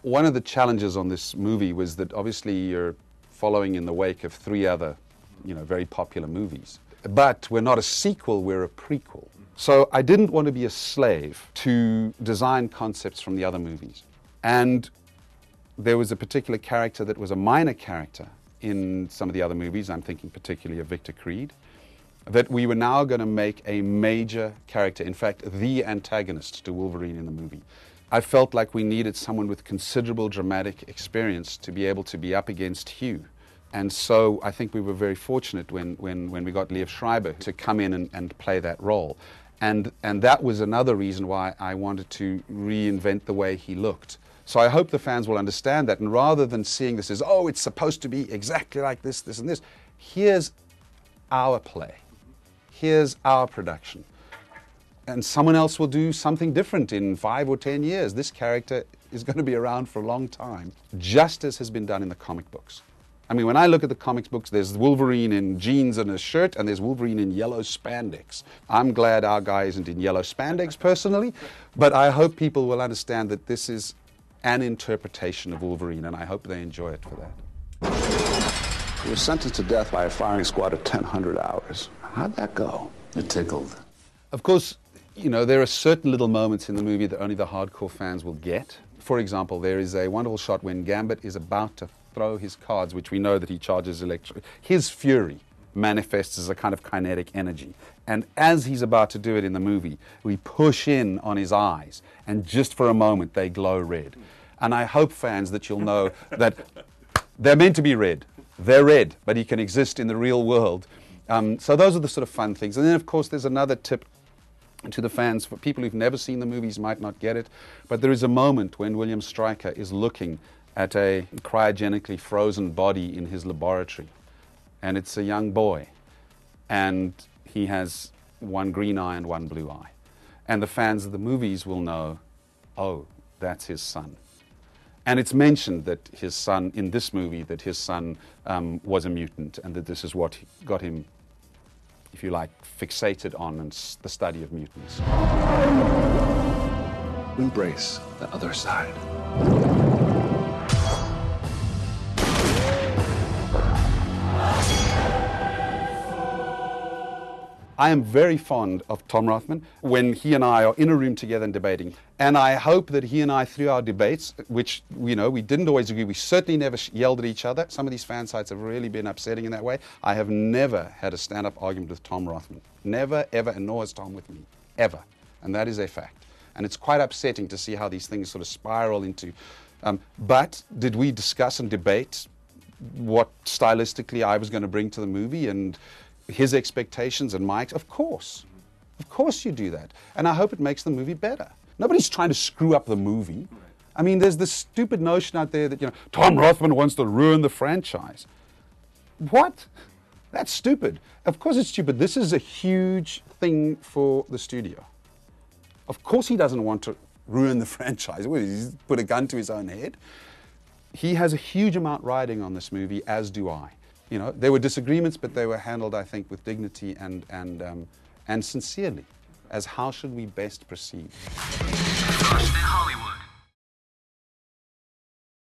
One of the challenges on this movie was that obviously you're following in the wake of 3 other, very popular movies. But we're not a sequel, we're a prequel. So I didn't want to be a slave to design concepts from the other movies. And there was a particular character that was a minor character in some of the other movies, I'm thinking particularly of Victor Creed, that we were now going to make a major character, in fact, the antagonist to Wolverine in the movie. I felt like we needed someone with considerable dramatic experience to be able to be up against Hugh. And so I think we were very fortunate when we got Liev Schreiber to come in and play that role. And that was another reason why I wanted to reinvent the way he looked. So I hope the fans will understand that. And rather than seeing this as, oh, it's supposed to be exactly like this, this, and this, here's our play. Here's our production. And someone else will do something different in 5 or 10 years. This character is going to be around for a long time, just as has been done in the comic books. I mean, when I look at the comics books, there's Wolverine in jeans and a shirt, and there's Wolverine in yellow spandex. I'm glad our guy isn't in yellow spandex personally, but I hope people will understand that this is an interpretation of Wolverine, and I hope they enjoy it for that. You were sentenced to death by a firing squad of 1,000 hours. How'd that go? It tickled. Of course, there are certain little moments in the movie that only the hardcore fans will get. For example, there is a wonderful shot when Gambit is about to throw his cards, which we know that he charges electric. His fury manifests as a kind of kinetic energy. And as he's about to do it in the movie, we push in on his eyes, and just for a moment they glow red. And I hope, fans, that you'll know that they're meant to be red. They're red, but he can exist in the real world. So those are the sort of fun things. And then, of course, there's another tip to the fans. For people who've never seen the movies might not get it, but there is a moment when William Stryker is looking at a cryogenically frozen body in his laboratory. And it's a young boy. And he has one green eye and one blue eye. And the fans of the movies will know, oh, that's his son. And it's mentioned that his son, in this movie, that his son was a mutant, and that this is what got him, if you like, fixated on the study of mutants. Embrace the other side. I am very fond of Tom Rothman when he and I are in a room together and debating. And I hope that he and I, through our debates, which, we didn't always agree, we certainly never yelled at each other. Some of these fan sites have really been upsetting in that way. I have never had a stand-up argument with Tom Rothman. Never, ever, and nor has Tom with me. Ever. And that is a fact. And it's quite upsetting to see how these things sort of spiral into... but did we discuss and debate what stylistically I was going to bring to the movie and his expectations and my... Of course. Of course you do that. And I hope it makes the movie better. Nobody's trying to screw up the movie. I mean, there's this stupid notion out there that, Tom Rothman wants to ruin the franchise. What? That's stupid. Of course it's stupid. This is a huge thing for the studio. Of course he doesn't want to ruin the franchise. He's put a gun to his own head. He has a huge amount riding on this movie, as do I. There were disagreements, but they were handled, I think, with dignity and sincerely, as how should we best proceed. First in Hollywood.